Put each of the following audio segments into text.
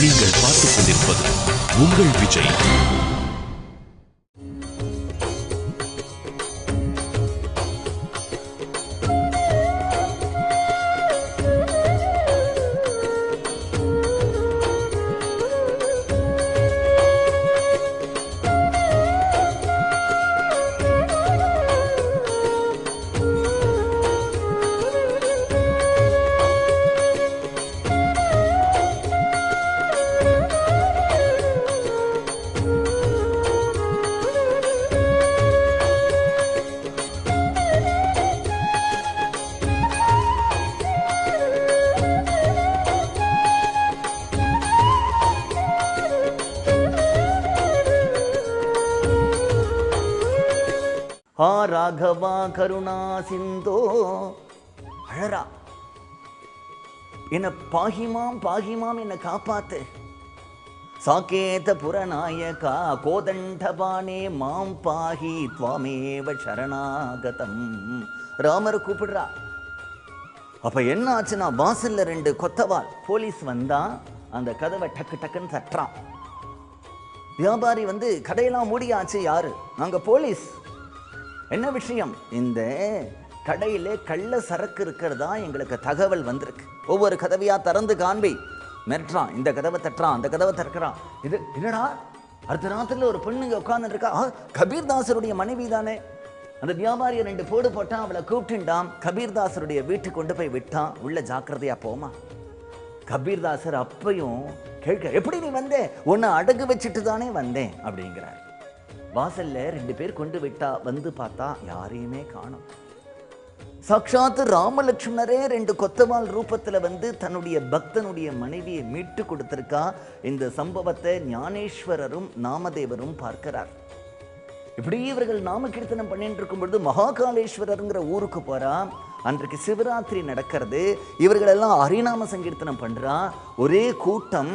நீங்கள் பார்த்துக் கொண்டிருப்பது உங்கள் விஜய். ஆ ராகவா கருணா சிந்தோ அழறா, என்ன பாகிமாம் பாகிமாம் என்னை காப்பாத்து. சாக்கேத புரநாயகா கோதண்டபானே மாம் பாகி துவாமேவ சரணாகதம். ராமர் கூப்பிடுறா. அப்ப என்ன ஆச்சுன்னா, வாசல்ல 2 கொத்தவால் போலீஸ் வந்தா அந்த கதவை டக்கு டக்குன்னு தட்டுறான். வியாபாரி வந்து கடையெல்லாம் மூடியாச்சு. யாரு? நாங்க போலீஸ். என்ன விஷயம்? இந்த கடையில கள்ள சரக்கு இருக்கிறதா எங்களுக்கு தகவல் வந்திருக்கு. ஒவ்வொரு கதவையா திறந்து காண்பி. மிரட்டுறான். இந்த கதவை தட்டுறான், அந்த கதவை திறக்கிறான். இது என்னடா, அடுத்த ராத்திரில ஒரு பெண்ணுங்க உட்கார்ந்து இருக்கா. கபீர்தாசருடைய மனைவி தானே. அந்த வியாபாரியை 2 போடு போட்டான். அவளை கூப்பிட்டுண்டான். கபீர்தாசருடைய வீட்டுக்கு கொண்டு போய் விட்டான். உள்ள ஜாக்கிரதையா போமா. கபீர்தாசர் அப்பையும் கேட்க, எப்படி நீ வந்தே? உன்னை அடகு வச்சுட்டு தானே வந்தேன் அப்படிங்கிறார். வாசல்ல 2 பேர் கொண்டு விட்டா. வந்து பார்த்தா யாரையுமே காணோம். சாட்சாத்து ராமலட்சுமணரே 2 கொத்தவால் ரூபத்துல வந்து தன்னுடைய பக்தனுடைய மனைவியை மீட்டு கொடுத்திருக்கா. இந்த சம்பவத்தை ஞானேஸ்வரரும் நாமதேவரும் பார்க்கிறார். இப்படி இவர்கள் நாம கீர்த்தனம் பண்ணிட்டு இருக்கும் பொழுது மகாகாலேஸ்வரருங்கிற ஊருக்கு போறா. அன்றைக்கு சிவராத்திரி நடக்கிறது. இவர்கள் எல்லாம் ஹரிநாம சங்கீர்த்தனம் பண்றா. ஒரே கூட்டம்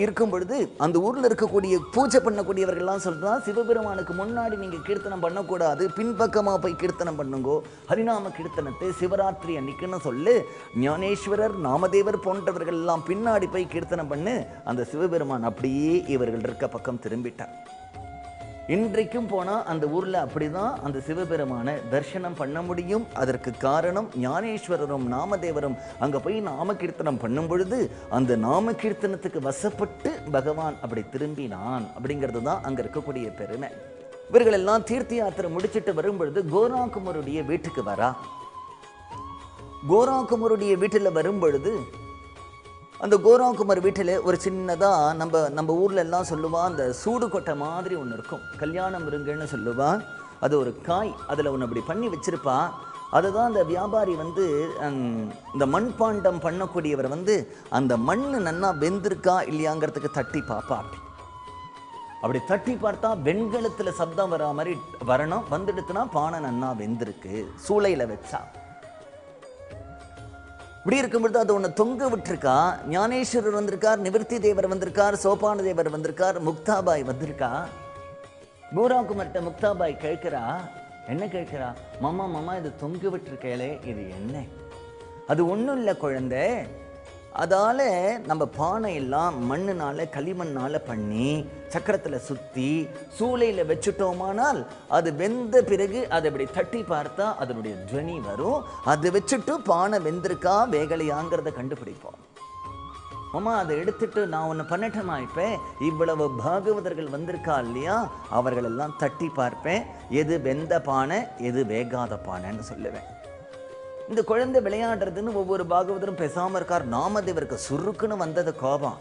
இருக்கும் பொழுது அந்த ஊர்ல இருக்கக்கூடிய பூஜை பண்ணக்கூடியவர்கள்லாம் சொல்றா, சிவபெருமானுக்கு முன்னாடி நீங்க கீர்த்தனம் பண்ணக்கூடாது, பின்பக்கமா போய் கீர்த்தனம் பண்ணுங்கோ, ஹரிநாம கீர்த்தனத்தை சிவராத்திரி அன்னைக்குன்னு சொல்லு. ஞானேஸ்வரர் நாமதேவர் போன்றவர்கள் எல்லாம் பின்னாடி போய் கீர்த்தனம் பண்ணு. அந்த சிவபெருமான் அப்படியே இவர்கள் இருக்க பக்கம் திரும்பிட்டார். இன்றைக்கும் போனா அந்த ஊர்ல அப்படிதான் அந்த சிவபெருமான தரிசனம் பண்ண முடியும். அதற்கு காரணம் ஞானேஸ்வரரும் நாமதேவரும் அங்க போய் நாம கீர்த்தனம் பண்ணும் பொழுது அந்த நாம கீர்த்தனத்துக்கு வசப்பட்டு பகவான் அப்படி திரும்பினான் அப்படிங்கிறது தான் அங்க இருக்கக்கூடிய பெருமை. இவர்கள் எல்லாம் தீர்த்த யாத்திரை முடிச்சுட்டு வரும் பொழுது கோராகுமருடைய வீட்டுக்கு வரா. கோராகுமருடைய வீட்டுல வரும் பொழுது அந்த கோராகுமர் வீட்டில் ஒரு சின்னதாக நம்ம ஊரில் எல்லாம் சொல்லுவா, அந்த சூடு கொட்டை மாதிரி ஒன்று இருக்கும், கல்யாணம் இருங்கன்னு சொல்லுவா. அது ஒரு காய், அதில் ஒன்று அப்படி பண்ணி வச்சிருப்பா. அதுதான் அந்த வியாபாரி வந்து இந்த மண்பாண்டம் பண்ணக்கூடியவர் வந்து அந்த மண் நன்னா வெந்திருக்கா இல்லையாங்கிறதுக்கு தட்டி பார்ப்பா. அப்படி தட்டி பார்த்தா வெண்கலத்தில் சப்தம் வரா மாதிரி வரணும். வந்துடுத்துனா பானை நன்னா வெந்திருக்கு. சூளையில் வச்சா இப்படி இருக்கும்பொழுது அது ஒன்று தொங்க விட்டுருக்கா. ஞானேஸ்வரர் வந்திருக்கார், நிவர்த்தி தேவர் வந்திருக்கார், சோபான தேவர் வந்திருக்கார், முக்தாபாய் வந்திருக்கா. கோராகுமர்கிட்ட முக்தாபாய் கேட்கிறா. என்ன கேட்கிறா? மாமா மாமா இது தொங்க விட்டுருக்கேளே, இது என்ன? அது ஒன்றும் இல்லை குழந்தை, அதால நம்ம பானை எல்லாம் மண்ணுனால களிமண்ணால பண்ணி சக்கரத்தில் சுற்றி சூளையில் வச்சுட்டோமானால் அது வெந்த பிறகு அதை இப்படி தட்டி பார்த்தா அதனுடைய துவனி வரும். அதை வச்சுட்டு பானை வெந்திருக்கா வேகலையாங்கிறத கண்டுபிடிப்போம். மாமா அதை எடுத்துட்டு நான் ஒன்று பண்ணட்டமா, இப்போ இவ்வளவு பாகவதர்கள் வந்திருக்கா இல்லையா, அவர்களெல்லாம் தட்டி பார்ப்பேன், எது வெந்த பானை எது வேகாத பானைன்னு சொல்லுவேன். இந்த குழந்தை விளையாடுறதுன்னு ஒவ்வொரு பாகவதரும் பேசாமல் இருக்கார். நாமதேவருக்கு சுருக்குன்னு வந்தது கோபம்.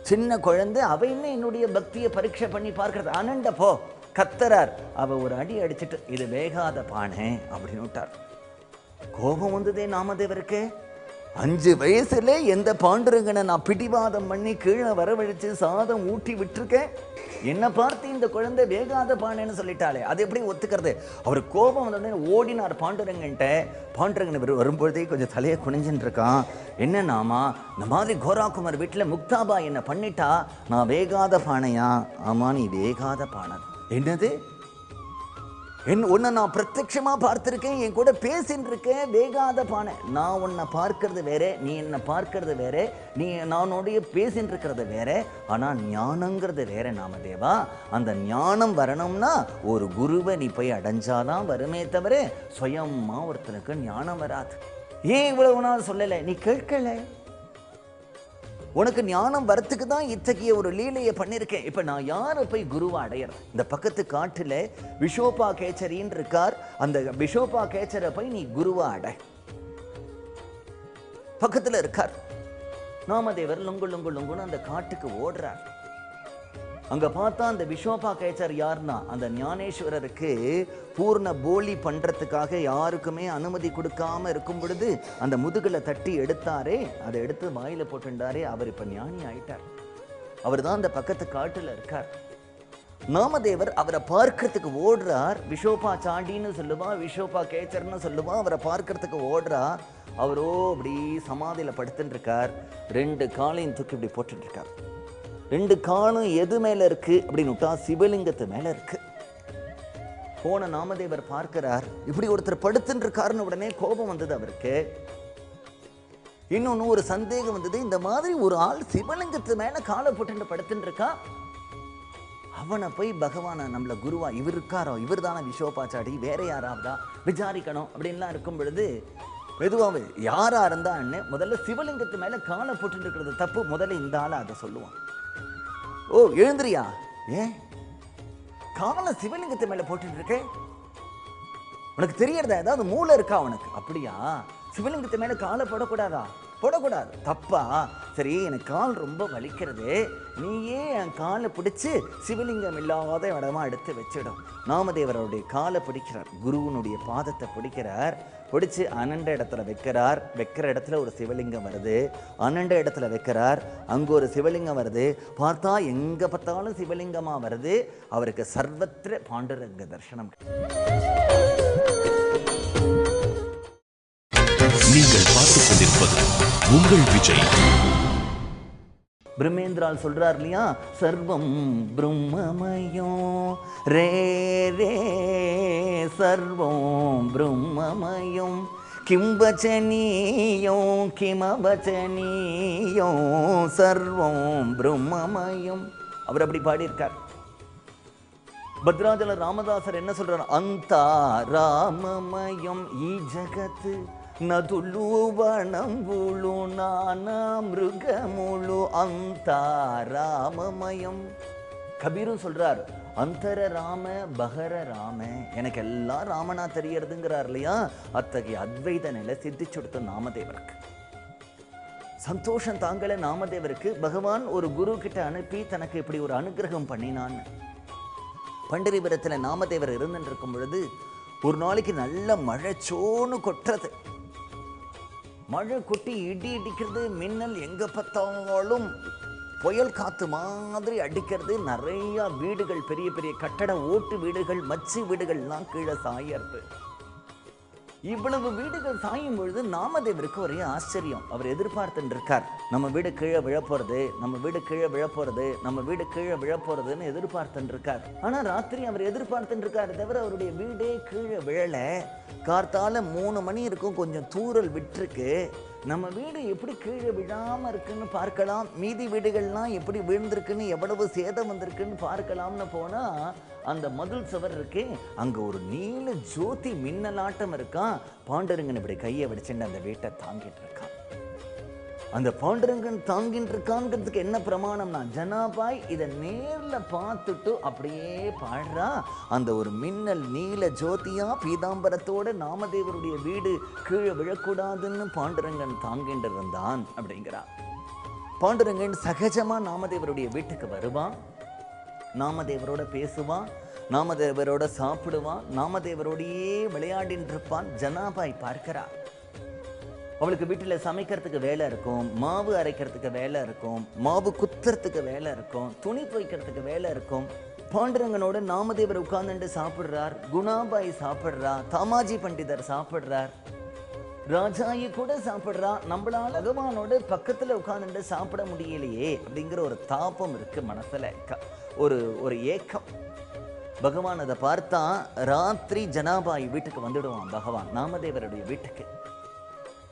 சின்ன குழந்தை அவைன்னு என்னுடைய பக்தியை பரீட்சை பண்ணி பார்க்கறது. அனண்ட போ கத்தரார். அவ ஒரு அடி அடிச்சுட்டு இது வேகாத பானை அப்படின்னு விட்டார். கோபம் வந்ததே நாமதேவருக்கு. 5 வயசுல எந்த பாண்டுரங்கனை நான் பிடிவாதம் பண்ணி கீழே வரவழைச்சு சாதம் ஊட்டி விட்டுருக்கேன், என்னை பார்த்து இந்த குழந்தை வேகாத பானைன்னு சொல்லிட்டாலே, அது எப்படி ஒத்துக்கிறது? அவர் கோபம் வந்தோடனே ஓடினார் பாண்டுரங்கன்ட்ட. பாண்டுரங்கன் வரும்பொழுதே கொஞ்சம் தலையை குனிஞ்சுன்னு இருக்கான். என்னன்னாமா, இந்த மாதிரி கோராகுமர் வீட்டில் முக்தாபா என்ன பண்ணிட்டா, நான் வேகாத பானையா? ஆமா நீ வேகாத பானை. என்னது உன்னை நான் பிரத்யட்சமா பார்த்திருக்கேன், என் கூட பேசின்னு இருக்கேன், வேகாத பானை. நான் உன்னை பார்க்கறது வேற, நீ என்னை பார்க்கறது வேற, நீ நானோடைய பேசின்னு இருக்கிறது வேற, ஆனா ஞானங்கிறது வேற நாமதேவா. அந்த ஞானம் வரணும்னா ஒரு குருவை நீ போய் அடைஞ்சாதான் வருமே தவிர சுயமா ஒருத்தனுக்கு ஞானம் வராது. ஏன் இவ்வளவு நாள் சொல்லலை? நீ கேட்கல. உனக்கு ஞானம் வரத்துக்கு தான் இத்தகைய ஒரு லீலையை பண்ணியிருக்கேன். இப்ப நான் யாரை போய் குருவா அடையிறேன்? இந்த பக்கத்து காட்டுல விஷோபா கேச்சரின்னு இருக்கார். அந்த விஷோபா கேச்சரை போய் நீ குருவா அடை. பக்கத்துல இருக்கார். நாமதேவர் லுங்கு லுங்கு லுங்குன்னு அந்த காட்டுக்கு ஓடுறார். அங்க பார்த்தா அந்த விஷோபா கேச்சர் யாருன்னா அந்த ஞானேஸ்வரருக்கு பூர்ண போலி பண்றதுக்காக யாருக்குமே அனுமதி கொடுக்காம இருக்கும் பொழுது அந்த முதுகுல தட்டி எடுத்தாரே, அதை எடுத்து வாயில போட்டுண்டாரே, அவர் இப்ப ஞானி ஆயிட்டார். அவர் தான் அந்த பக்கத்து காட்டுல இருக்கார். நாமதேவர் அவரை பார்க்கறதுக்கு ஓடுறார். விஷோபா சாண்டின்னு சொல்லுவா, விஷோபா கேச்சர்னு சொல்லுவா. அவரை பார்க்கறதுக்கு ஓடுறா. அவரோ அப்படி சமாதியில படுத்துட்டு இருக்கார். 2 காலையும் தூக்கி இப்படி போட்டுட்டு இருக்கார். 2 காலும் எது மேல இருக்கு அப்படின்னு விட்டா சிவலிங்கத்து மேல இருக்கு. போன நாமதேவர் பார்க்கிறார், இப்படி ஒருத்தர் படுத்துட்டு இருக்காருன்னு உடனே கோபம் வந்தது அவருக்கு. இன்னொன்னு ஒரு சந்தேகம் வந்தது, இந்த மாதிரி ஒரு ஆள் சிவலிங்கத்து மேல காலை போட்டு படுத்துட்டு இருக்கா, அவனை போய் பகவான நம்மள குருவா இவர் இருக்காரோ, இவர் தானே விஷோபாச்சாடி, வேற யாராவதா விசாரிக்கணும் அப்படின்லாம் இருக்கும் பொழுது மெதுவாக யாரா இருந்தான்னு முதல்ல சிவலிங்கத்து மேல காலை போட்டு இருக்கிறது தப்பு, முதல்ல இந்த ஆளை அதை சொல்லுவான். ஓ எழுந்திரியா, ஏன் காலை சிவலிங்கத்து மேல போட்டுட்டு இருக்க, உனக்கு தெரியறதா, ஏதாவது மூளை இருக்கா உனக்கு? அப்படியா, சிவலிங்கத்து மேல காலை போடக்கூடாதா? போடக்கூடாது, தப்பா? சரி, எனக்கு கால் ரொம்ப வலிக்கிறது, நீயே என் காலை பிடிச்சு சிவலிங்கம் இல்லாத இடமா எடுத்து வச்சிடும். நாமதேவருடைய காலை பிடிக்கிறார், குருவனுடைய பாதத்தை பிடிக்கிறார். பிடிச்சு அனண்ட இடத்துல வைக்கிறார். வைக்கிற இடத்துல ஒரு சிவலிங்கம் வருது. அனண்ட இடத்துல வைக்கிறார், அங்க ஒரு சிவலிங்கம் வருது. பார்த்தா எங்க பார்த்தாலும் சிவலிங்கமா வருது. அவருக்கு சர்வத்திர பாண்டுரங்க தர்சனம். நீங்கள் பார்த்துக் கொண்டிருப்பது உங்கள் விஜய். பிரம்மேந்திரால் சொல்றார் இல்லையா, சர்வம் பிரம்மமயம் ரே ரே சர்வம் பிரம்மமயம் கிம்பச்சனியம் கிமபச்சனியம் சர்வம் பிரம்மமயம். அவர் அப்படி பாடியிருக்கார். பத்ராஜல ராமதாசர் என்ன சொல்றார், அந்த ராமமயம் ஈ ஜகத்து நதுலு வனம்புழு நானா மிருகமுழு அந்த ராமமயம். கபீரும் சொல்றார், அந்தர ராம பகர ராம, எனக்கு எல்லாம் ராமனா தெரியறதுங்கிறார் இல்லையா. அத்தகைய அத்வைத நிலை சித்திச்சுடுத்த நாமதேவருக்கு சந்தோஷம் தாங்கல. நாமதேவருக்கு பகவான் ஒரு குரு கிட்ட அனுப்பி தனக்கு இப்படி ஒரு அனுகிரகம் பண்ணினான்னு. பண்டரிபுரத்தில் நாமதேவர் இருந்துட்டு இருக்கும் பொழுது ஒரு நாளைக்கு நல்ல மழை சோன்னு கொட்டுறது. மழை கொட்டி இடி இடிக்கிறது, மின்னல் எங்க பார்த்தாலும் புயல் காத்து மாதிரி அடிக்கிறது. நிறைய வீடுகள், பெரிய பெரிய கட்டட ஓட்டு வீடுகள், மச்சு வீடுகள்லாம் கீழே சாயறது. இவ்வளவு வீடுகள் சாயும் பொழுது நாமதேவருக்கு ஒரே ஆச்சரியம். அவர் எதிர்பார்த்துட்டு இருக்கார், நம்ம வீடு கீழே விழப்போறது, நம்ம வீடு கீழே விழப்போறது, நம்ம வீடு கீழே விழப்போறதுன்னு எதிர்பார்த்துட்டு இருக்கார். ஆனா ராத்திரி அவர் எதிர்பார்த்துட்டு இருக்காரு தவிர அவருடைய வீடே கீழே விழல. கார்த்தால 3 மணி இருக்கும், கொஞ்சம் தூறல் விட்டுருக்கு. நம்ம வீடு எப்படி கீழே விழாம இருக்குன்னு பார்க்கலாம், மீதி வீடுகள்லாம் எப்படி விழுந்திருக்குன்னு, எவ்வளவு சேதம் வந்திருக்குன்னு பார்க்கலாம்னு போனா அந்த மதில் சுவர் இருக்கு, அங்க ஒரு நீல ஜோதி மின்னலாட்டம் இருக்கான். பாண்டரங்கன் இப்படி கையை வடிச்சுட்டு அந்த வீட்டை தாங்கிட்டு இருக்கான். அந்த பாண்டரங்கன் தாங்கிட்டு இருக்கான்றதுக்கு என்ன பிரமாணம்னா, ஜனாபாய் இதை நேர்ல பார்த்துட்டு அப்படியே பாடுறா. அந்த ஒரு மின்னல் நீல ஜோதியா பீதாம்பரத்தோட நாமதேவருடைய வீடு கீழே விழக்கூடாதுன்னு பாண்டரங்கன் தாங்கிட்டு இருந்தான் அப்படிங்கிறான். பாண்டரங்கன் சகஜமா நாமதேவருடைய வீட்டுக்கு வருவான், நாமதேவரோட பேசுவான், நாமதேவரோட சாப்பிடுவான், நாமதேவரோடையே விளையாடின்னு இருப்பான். ஜனாபாய் பார்க்கிறா, அவளுக்கு வீட்டில் சமைக்கிறதுக்கு வேலை இருக்கும், மாவு அரைக்கிறதுக்கு வேலை இருக்கும், மாவு குத்துறதுக்கு வேலை இருக்கும், துணி துவைக்கிறதுக்கு வேலை இருக்கும். பாண்டரங்கனோட நாமதேவர் உட்கார்ந்துட்டு சாப்பிட்றார், குணாபாய் சாப்பிட்றா, தாமாஜி பண்டிதர் சாப்பிட்றார், ராஜாயி கூட சாப்பிட்றா. நம்மளால பகவானோட பக்கத்துல உட்கார்ந்துட்டு சாப்பிட முடியலையே அப்படிங்கிற ஒரு தாபம் இருக்கு மனசுல, ஒரு ஏக்கம். பகவான் அதை பார்த்தா ராத்திரி ஜனாபாய் வீட்டுக்கு வந்துடுவான். பகவான் நாமதேவருடைய வீட்டுக்கு.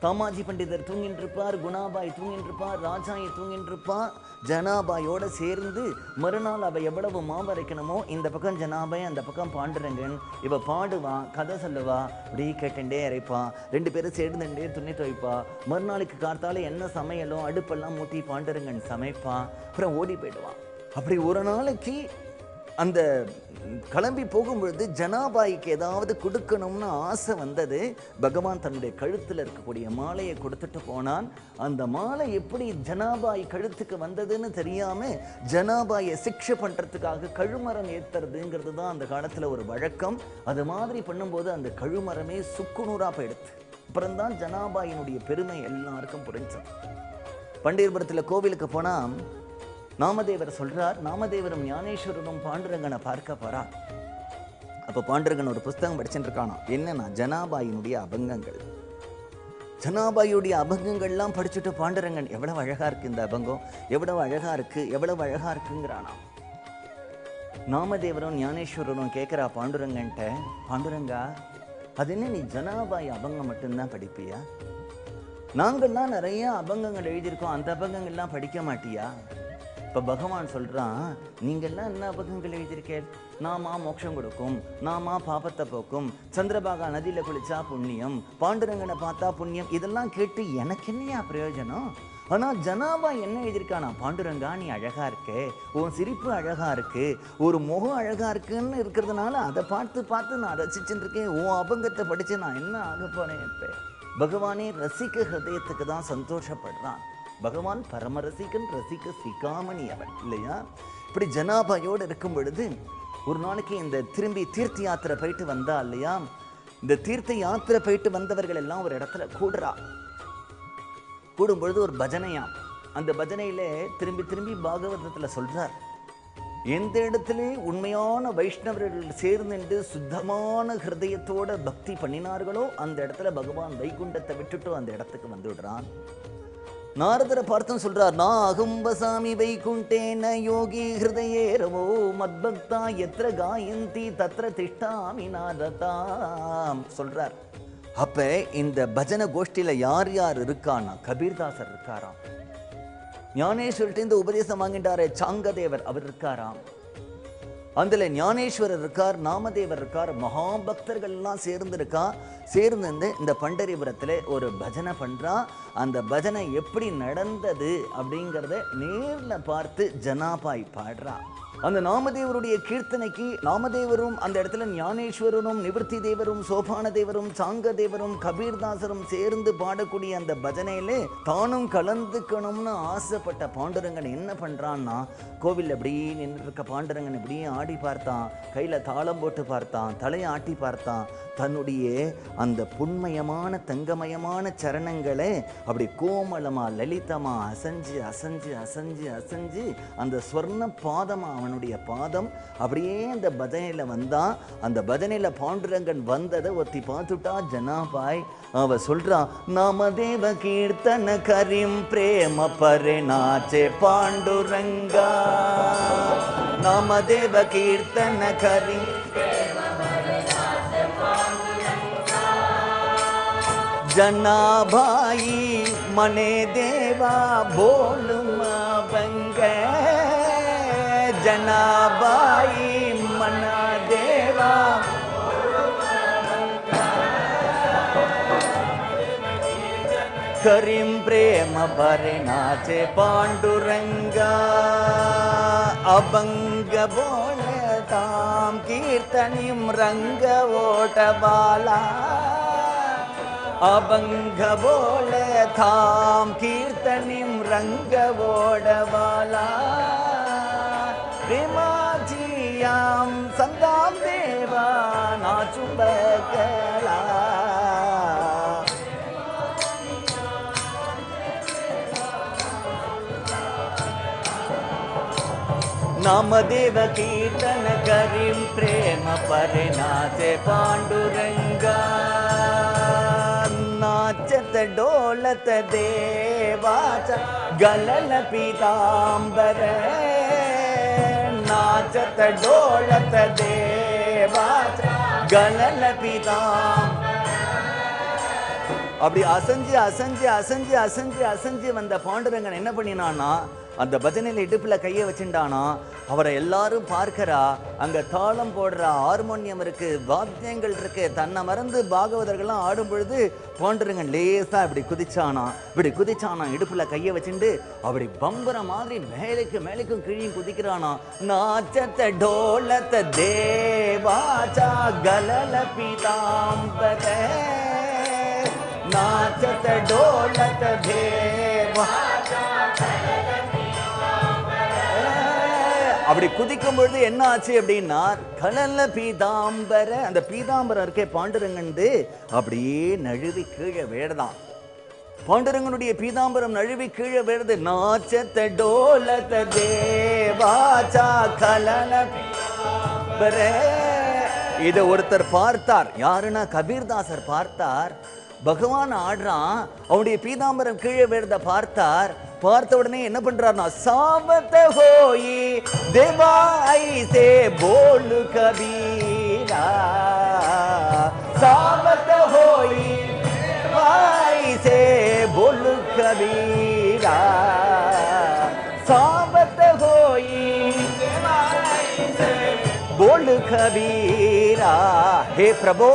தாமாஜி பண்டிதர் தூங்கிட்டு இருப்பார், குணாபாய் தூங்கிட்டு இருப்பார், ராஜாயி தூங்கிட்டு இருப்பார். ஜனாபாயோட சேர்ந்து மறுநாள் அவ எவ்வளவு மாவரைக்கணுமோ இந்த பக்கம் ஜனாபாய், அந்த பக்கம் பாண்டுரங்கன். இவ பாடுவா, கதை சொல்லுவா, அப்படியே கேட்டுட்டே இறைப்பா. 2 பேரும் சேர்ந்துட்டே துணி துவைப்பா. மறுநாளுக்கு காத்தால என்ன சமையலோ அடுப்பெல்லாம் மூட்டி பாண்டுரங்கன் சமைப்பா. அப்புறம் ஓடி போயிடுவான். அப்படி ஒரு நாளைக்கு அந்த கிளம்பி போகும்பொழுது ஜனாபாய்க்கு ஏதாவது கொடுக்கணும்னு ஆசை வந்தது. பகவான் தன்னுடைய கழுத்தில் இருக்கக்கூடிய மாலையை கொடுத்துட்டு போனான். அந்த மாலை எப்படி ஜனாபாய் கழுத்துக்கு வந்ததுன்னு தெரியாம ஜனாபாயை சிக்ஷை பண்றதுக்காக கழுமரம் ஏத்துறதுங்கிறது தான் அந்த காலத்துல ஒரு வழக்கம். அது மாதிரி பண்ணும்போது அந்த கழுமரமே சுக்குநூறா போயிடுது. அப்புறம்தான் ஜனாபாயினுடைய பெருமை எல்லாருக்கும் புரிஞ்சோம். பண்டீர்புரத்துல கோவிலுக்கு போனா நாமதேவர் சொல்றார், நாமதேவரும் ஞானேஸ்வரனும் பாண்டுரங்கனை பார்க்க போறார். அப்ப பாண்டுரங்கன் ஒரு புஸ்தகம் படிச்சுட்டு இருக்கானா. என்னன்னா ஜனாபாயினுடைய அபங்கங்கள். ஜனாபாயுடைய அபங்கங்கள்லாம் படிச்சுட்டு பாண்டுரங்கன் எவ்வளவு அழகா இருக்கு இந்த அபங்கம், எவ்வளவு அழகா இருக்கு, எவ்வளவு அழகா இருக்குங்கிறானா. நாமதேவரும் ஞானேஸ்வரரும் கேட்கிறா பாண்டுரங்கன்ட்ட, பாண்டுரங்கா அது என்ன நீ ஜனாபாய் அபங்கம் மட்டும்தான் படிப்பியா? நாங்கள்லாம் நிறைய அபங்கங்கள் எழுதியிருக்கோம், அந்த அபங்கங்கள்லாம் படிக்க மாட்டியா? இப்போ பகவான் சொல்கிறான், நீங்கள்லாம் என்ன அபகங்கள் எழுதியிருக்கேன்? நாமா மோட்சம் கொடுக்கும், நாமா பாபத்தை போக்கும், சந்திரபாகா நதியில் குளிச்சா புண்ணியம், பாண்டுரங்கனை பார்த்தா புண்ணியம், இதெல்லாம் கேட்டு எனக்கு என்னையா பிரயோஜனம்? ஆனால் ஜனாபா என்ன எழுதியிருக்கானா, பாண்டுரங்கா நீ அழகா இருக்கே, உன் சிரிப்பு அழகா இருக்கு, ஒரு முகம் அழகா இருக்குன்னு இருக்கிறதுனால அதை பார்த்து நான் ரசிச்சுட்டு இருக்கேன். உன் அபங்கத்தை படித்து நான் என்ன ஆக போறேன்? இப்போ பகவானே ரசிக்க ஹிருதயத்துக்கு தான் சந்தோஷப்படுறான். பகவான் பரமரசிகன், ரசிக்க சிகாமணி அவன் இல்லையா? இப்படி ஜனாபாயோடு இருக்கும் பொழுது ஒரு நாளைக்கு இந்த திரும்பி தீர்த்த யாத்திரை போயிட்டு வந்தா இல்லையா, இந்த தீர்த்த யாத்திரை போயிட்டு வந்தவர்கள் எல்லாம் ஒரு இடத்துல கூடும் பொழுது ஒரு பஜனையாம். அந்த பஜனையில திரும்பி பாகவதத்துல சொல்றார், எந்த இடத்துல உண்மையான வைஷ்ணவர்கள் சேர்ந்து சுத்தமான ஹிருதயத்தோட பக்தி பண்ணினார்களோ அந்த இடத்துல பகவான் வைகுண்டத்தை விட்டுட்டு அந்த இடத்துக்கு வந்து விடுறான். நாரதரை பார்த்தும் சொல்றார், நான் அகம்பசாமி வைகுண்டேன யோகி ஹிருதயே ரவோ மத்பக்தா எத்திர காயந்தி தத்ர திஷ்டாமி நாரதாம் சொல்றார். அப்ப இந்த பஜனை கோஷ்டியில யார் யார் இருக்கான்னா, கபீர்தாசர் இருக்காராம், ஞானேஸ்வர்கிட்ட உபதேசம் வாங்கிட்டாரே சாங்கதேவர் அவர் இருக்காராம், அதுல ஞானேஸ்வரர் இருக்கார், நாமதேவர் இருக்கார், மகாபக்தர்கள் எல்லாம் சேர்ந்து இந்த பண்டரிபுரத்துல ஒரு பஜனை பண்றா. அந்த பஜனை எப்படி நடந்தது அப்படிங்கிறத நேர்ல பார்த்து ஜனாபாய் பாடுறா. அந்த நாமதேவருடைய கீர்த்தனைக்கு நாமதேவரும் அந்த இடத்துல ஞானேஸ்வரனும் நிவர்த்தி தேவரும் சோபான தேவரும் சாங்க தேவரும் கபீர்தாசரும் சேர்ந்து பாடக்கூடிய அந்த பஜனையிலே தானும் கலந்துக்கணும்னு ஆசைப்பட்ட பாண்டுரங்கன் என்ன பண்றான்னா, கோவில் அப்படியே நின்று இருக்க பாண்டுரங்கன் இப்படியே ஆடி பார்த்தான், கையில தாளம் போட்டு பார்த்தான், தலையை ஆட்டி பார்த்தான். தன்னுடைய அந்த புண்மயமான தங்கமயமான சரணங்களை அப்படி கோமலமா லலிதமா அசைஞ்சு அசைஞ்சு அசைஞ்சு அசைஞ்சு அந்த ஸ்வர்ண பாதமா அவனுடைய பாதம் அப்படியே அந்த பஜனையில வந்தான். அந்த பஜனையில பாண்டுரங்கன் வந்ததை ஒத்தி பார்த்துட்டா ஜனாபாய். அவ சொல்றான், நாமதேவ கீர்த்தன கரிம் பிரேம பரே நாச்சே பாண்டுரங்கா, நாமதேவ கீர்த்தன கரிம் ஜனாபாயி மனே தேவா போலும் பங்க, ஜனாபாயி மனா தேவா கரிம் பிரேம பரே நாச்சே பாண்டுரங்கா, அபங்க போல தாம் கீர்த்தனிம் ரங்க ஓட்டபாலா, अभंग बोल थाम कीर्तनिम रंग वोडवाला, प्रेमाजियाम संदाम देवा नाचुबकला, नामदेव कीर्तन करिम प्रेम परे नाचे पांडुरंगा, नाचत डोलत देवाच गलल पीतांबर, नाचत डोलत देव கலலபிதாம். அப்படி அசைஞ்சு அசைஞ்சு அசைஞ்சு அசைஞ்சு அசைஞ்சு வந்த பாண்டுரங்கன் என்ன பண்ணினான்னா அந்த பஜனையில் இடுப்புல கையை வச்சுட்டானா. அவரை எல்லாரும் பார்க்கிறா. அங்க தாளம் போடுற ஹார்மோனியம் இருக்கு, வாத்தியங்கள் இருக்கு. தன்னை மறந்து பாகவதர்கள்லாம் ஆடும் பொழுது பாண்டுரங்கன் லேசா இப்படி குதிச்சானா இடுப்புல கையை வச்சுட்டு அப்படி பம்பர மாதிரி மேலுக்கும் கீழையும் குதிக்கிறானா. நாச்சத்த டோலத்த தேவாச்சா கலல பீதாம்பர நாச்சத்த டோலத்த தேவாச்சா. அப்படி குதிக்கும் பொழுது என்ன ஆச்சு அப்படின்னா கலல்ல பீதாம்பர, அந்த பீதாம்பரம் இருக்கே பாண்டுரங்கண்டு அப்படியே நழுவி கீழே விழதான். பாண்டுரங்கனுடைய பீதாம்பரம் நழுவி கீழே விழுது. நாச்சத்த டோலத்த தேவாச்சா கலல பீதாம்பர. இதை ஒருத்தர் பார்த்தார். யாருன்னா கபீர்தாசர் பார்த்தார். பகவான் ஆடுறான், அவனுடைய பீதாம்பரம் கீழே விழுத பார்த்தார். பார்த்த உடனே என்ன பண்றாருனா சாபத்த ஹோயி தேவாய் சே போலு கபீரா. சாபத்த ஹோயி தேவாய் சே போலு கபீரா. சாபத்த ஹோயி தேவாய் சே போலு கபீரா. ஹே பிரபு,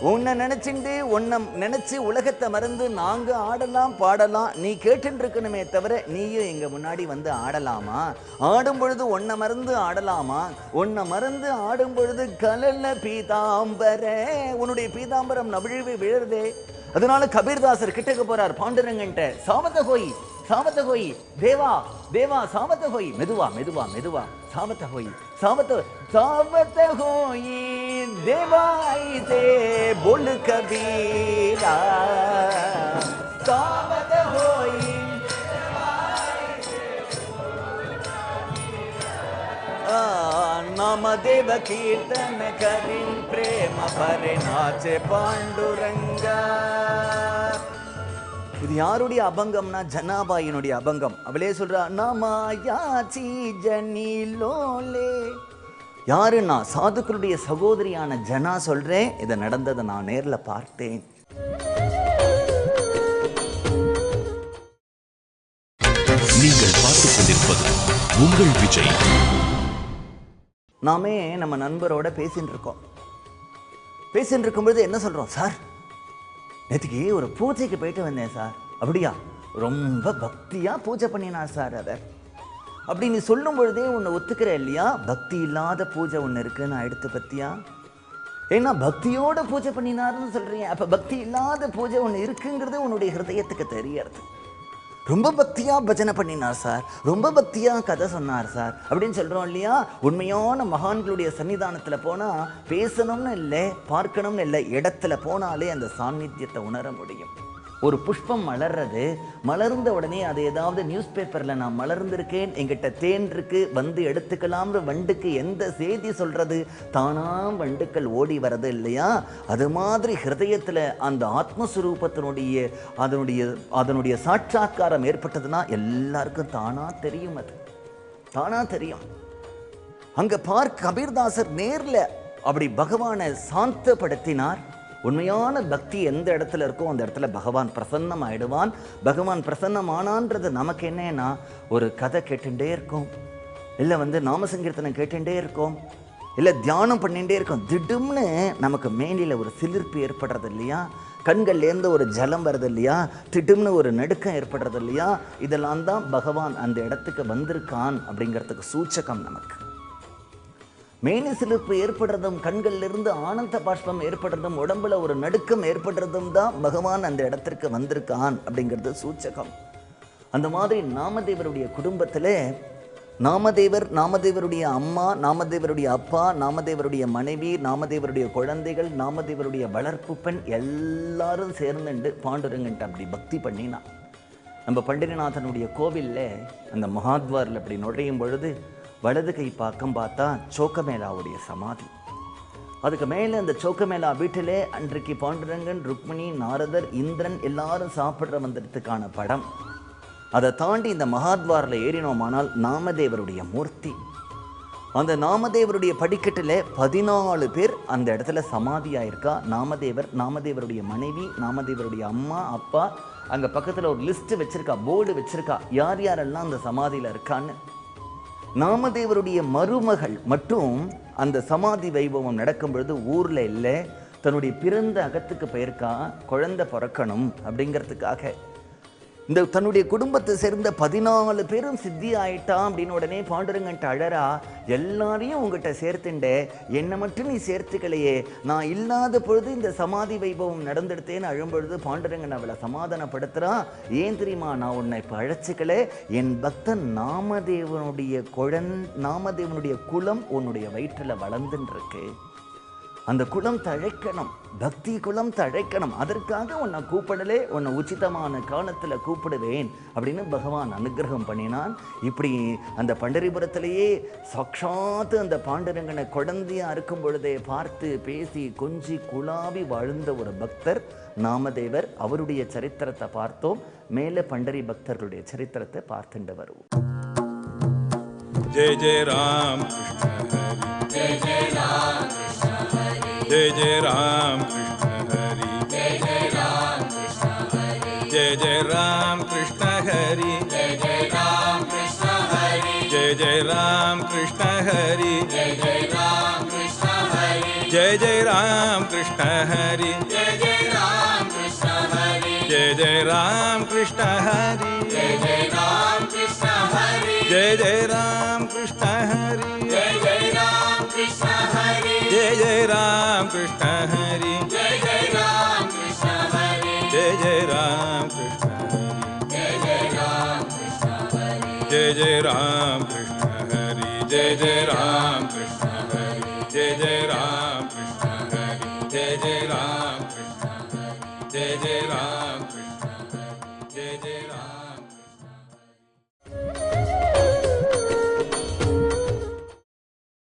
உன்னை நினைச்சுண்டு உன்னை நினைச்சு உலகத்தை மறந்து நாங்க ஆடலாம் பாடலாம் நீ கேட்டு இருக்கணுமே தவிர நீயும் எங்க முன்னாடி வந்து ஆடலாமா? ஆடும் பொழுது உன்னை மறந்து ஆடலாமா? உன்னை மறந்து ஆடும் பொழுது கலல்ல பீதாம்பர, உன்னுடைய பீதாம்பரம் நவிழ்வு விழுறதே. அதனால கபீர்தாசர் கிட்டக்க போறார் பாண்டுரங்கன்ட்ட. சாமத்த ஹோய் சாமத்த ஹோய் தேவா தேவா சாமத்த ஹோய். மெதுவா மெதுவா மெதுவா சாமத்த ஹோய் சாமத்த ஹோய் தேவாய் தே போல் கபீரா. சாமத்த ஹோய் நாமதேவ கீர்த்தன கரின் பிரேம பரே நாச்சே பாண்டுரங்கா. இது யாருடைய அபங்கம்னா ஜனாபாயினுடைய அபங்கம். அவளே சொல்றா நமாயாச்சி ஜனிலோலே. யாருன்னா சாதுக்களுடைய சகோதரியான ஜனா சொல்றேன். இதை நடந்ததை நான் நேர்ல பார்த்தேன். நீங்கள் பார்த்துக் கொண்டிருப்பது உங்கள் விஜய். நாமே நம்ம நண்பரோட பேசிட்டு இருக்கும்பொழுது என்ன சொல்றோம், சார் நேற்றுக்கு ஒரு பூஜைக்கு போயிட்டு வந்தேன் சார். அப்படியா? ரொம்ப பக்தியா பூஜை பண்ணினார் சார். அதை அப்படி நீ சொல்லும் பொழுதே உன்னை ஒத்துக்கிற இல்லையா? பக்தி இல்லாத பூஜை ஒன்று இருக்குன்னு எடுத்து பத்தியா? ஏன்னா பக்தியோட பூஜை பண்ணினார்னு சொல்றீங்க. அப்ப பக்தி இல்லாத பூஜை ஒன்று இருக்குங்கிறது உன்னுடைய ஹிருதயத்துக்கு தெரியறது. ரொம்ப பக்தியா பஜனை பண்ணினார் சார், ரொம்ப பக்தியா கதை சொன்னார் சார் அப்படின்னு சொல்றோம் இல்லையா? உண்மையான மகான்களுடைய சன்னிதானத்துல போனா பேசணும்னு இல்லை, பார்க்கணும்னு இல்லை, இடத்துல போனாலே அந்த சாநித்தியத்தை உணர முடியும். ஒரு புஷ்பம் மலர்றது, மலர்ந்த உடனே அது ஏதாவது நியூஸ் பேப்பர்ல நான் மலர்ந்திருக்கேன், எங்கிட்ட தேன் இருக்கு, வந்து எடுத்துக்கலாம்னு வண்டுக்கு எந்த செய்தி சொல்றது? தானா வண்டுக்கள் ஓடி வர்றது இல்லையா? அது மாதிரி ஹிருதயத்துல அந்த ஆத்மஸ்வரூபத்தினுடைய அதனுடைய சாட்சாத்காரம் ஏற்பட்டதுன்னா எல்லாருக்கும் தானா தெரியும். அது தானா தெரியும். அங்க கபீர்தாசர் நேர்ல அப்படி பகவானை சாந்தப்படுத்தினார். உண்மையான பக்தி எந்த இடத்துல இருக்கோ அந்த இடத்துல பகவான் பிரசன்னம் ஆயிடுவான். பகவான் பிரசன்னமானான்றது நமக்கு என்னன்னா, ஒரு கதை கேட்டுட்டே இருக்கும், இல்லை நாம சங்கீர்த்தனம் கேட்டுட்டே இருக்கும், இல்லை தியானம் பண்ணிகிட்டே இருக்கும். திடும்னு நமக்கு மேனியில் ஒரு சிலிர்ப்பு ஏற்படுறது இல்லையா? கண்கள்லேருந்து ஒரு ஜலம் வருது இல்லையா? திடும்னு ஒரு நடுக்கம் ஏற்படுறது இல்லையா? இதெல்லாம் தான் பகவான் அந்த இடத்துக்கு வந்திருக்கான் அப்படிங்கிறதுக்கு சூச்சகம். நமக்கு மேனி சிலிர்ப்பு ஏற்படுறதும், கண்கள்லிருந்து ஆனந்த பாஷ்பம் ஏற்படுறதும், உடம்புல ஒரு நடுக்கம் ஏற்படுறதும் தான் பகவான் அந்த இடத்திற்கு வந்திருக்கான் அப்படிங்கிறது சூச்சகம். அந்த மாதிரி நாமதேவருடைய குடும்பத்தில் நாமதேவருடைய அம்மா, நாமதேவருடைய அப்பா, நாமதேவருடைய மனைவி, நாமதேவருடைய குழந்தைகள், நாமதேவருடைய வளர்ப்பு பெண் எல்லாரும் சேர்ந்துட்டு பாண்டுரங்கன்ட்டு அப்படி பக்தி பண்ணினா. நம்ம பண்டிரிநாதனுடைய கோவிலில் அந்த மகாத்வாரில் அப்படி நுழையும் பொழுது வலது கை பக்கம் பார்த்தா சோக்கமேளாவுடைய சமாதி. அதுக்கு மேலே அந்த சோக்கமேளா வீட்டிலே அன்றைக்கு பாண்டுரங்கன், ருக்மிணி, நாரதர், இந்திரன் எல்லாரும் சாப்பிட்ற வந்ததுக்கான படம். அதை தாண்டி இந்த மகாத்வாரில் ஏறினோமானால் நாமதேவருடைய மூர்த்தி. அந்த நாமதேவருடைய படிக்கட்டில் 14 பேர் அந்த இடத்துல சமாதியாயிருக்கா. நாமதேவருடைய மனைவி, நாமதேவருடைய அம்மா, அப்பா. அங்கே பக்கத்தில் ஒரு லிஸ்ட் வச்சிருக்கா, போர்டு வச்சிருக்கா, யார் யாரெல்லாம் அந்த சமாதியில் இருக்கான்னு. நாமதேவருடைய மருமகள் மட்டும் அந்த சமாதி வைபவம் நடக்கும் பொழுது ஊரில் இல்லை, தன்னுடைய பிறந்த அகத்துக்கு போயிருக்கா, குழந்தை பிறக்கணும் அப்படிங்கிறதுக்காக. இந்த தன்னுடைய குடும்பத்தை சேர்ந்த 14 பேரும் சித்தி ஆயிட்டான் அப்படின்னு உடனே பாண்டுரங்கன்ட்ட அழறா, எல்லாரையும் உங்ககிட்ட சேர்த்துண்டே, என்னை மட்டும் நீ சேர்த்துக்கலையே, நான் இல்லாத பொழுது இந்த சமாதி வைபவம் நடந்துடுத்தேன்னு அழும்பொழுது பாண்டுரங்கன் அவளை சமாதானப்படுத்துகிறான். ஏன் தெரியுமா, நான் உன்னை இப்போ அழைச்சிக்கல, என் பக்தன் நாமதேவனுடைய குலம் உன்னுடைய வயிற்றில் வளர்ந்துன்னு இருக்கு, அந்த குலம் தழைக்கணும், பக்தி குலம் தழைக்கணும், அதற்காக உன்னை கூப்பிடலே, உன்னை உச்சிதமான காலத்தில் கூப்பிடுவேன் அப்படின்னு பகவான் அனுகிரகம் பண்ணினான். இப்படி அந்த பண்டரிபுரத்திலேயே சாட்சாத்து அந்த பாண்டுரங்கனை குழந்தையா இருக்கும் பொழுதே பார்த்து பேசி கொஞ்சி குழாவி வாழ்ந்த ஒரு பக்தர் நாமதேவர். அவருடைய சரித்திரத்தை பார்த்தோம். மேலே பண்டரி பக்தர்களுடைய சரித்திரத்தை பார்த்துட்டு வருவோம். ஜெய ஜெய ராம் ஜெய ஜெய ராம் जय जय राम कृष्ण हरि जय जय राम कृष्ण हरि जय जय राम कृष्ण हरि जय जय राम कृष्ण हरि जय जय राम कृष्ण हरि जय जय राम कृष्ण हरि जय जय राम कृष्ण हरि जय जय राम कृष्ण हरि जय जय राम कृष्ण हरि जय जय राम कृष्ण हरि जय जय राम कृष्ण हरि जय जय राम कृष्ण हरि जय जय राम कृष्ण हरि जय जय राम कृष्ण हरि जय जय राम कृष्ण हरि जय जय राम कृष्ण हरि जय जय राम कृष्ण हरि जय जय राम कृष्ण हरि जय जय राम